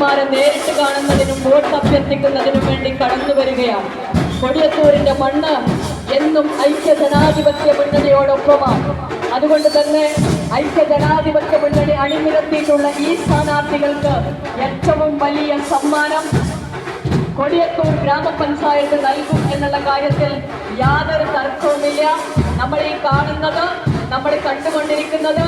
വോട്ടർമാരെ നേരിട്ട് കാണുന്നതിനും വോട്ട് അഭ്യർത്ഥിക്കുന്നതിനും വേണ്ടി കടന്നു വരികയാണ്. കൊടിയത്തൂരിന്റെ മണ്ണ് എന്നും ഐക്യ ജനാധിപത്യ മുന്നണിയോടൊപ്പമാണ്. അതുകൊണ്ട് തന്നെ ഐക്യ ജനാധിപത്യ മുന്നണി അണിനിരത്തിയിട്ടുള്ള ഈ സ്ഥാനാർത്ഥികൾക്ക് ഏറ്റവും വലിയ സമ്മാനം കൊടിയത്തൂർ ഗ്രാമപഞ്ചായത്ത് നൽകും എന്നുള്ള കാര്യത്തിൽ യാതൊരു തർക്കവുമില്ല. നമ്മൾ ഈ കാണുന്നത്, നമ്മൾ കണ്ടുകൊണ്ടിരിക്കുന്നത്,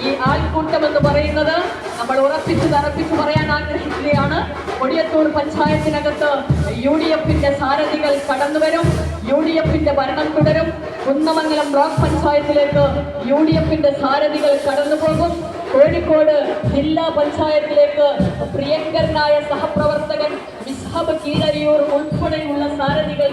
ഈ ആൾക്കൂട്ടം എന്ന് പറയുന്നത് നമ്മൾ ഉറപ്പിച്ചു പറയാൻ ആഗ്രഹിക്കുകയാണ്. കൊടിയത്തൂർ പഞ്ചായത്തിനകത്ത് UDFന്റെ സാരഥികൾ കടന്നുവരും. UDFന്റെ ഭരണം തുടരും. കുന്നമംഗലം ബ്ലോക്ക് പഞ്ചായത്തിലേക്ക് UDFന്റെ സാരഥികൾ കടന്നുപോകും. കോഴിക്കോട് ജില്ലാ പഞ്ചായത്തിലേക്ക് പ്രിയങ്കരനായ സഹപ്രവർത്തകൻ മിസ്ഹബ് കീഴരിയൂർ ഉൾപ്പെടെയുള്ള സാരഥികൾ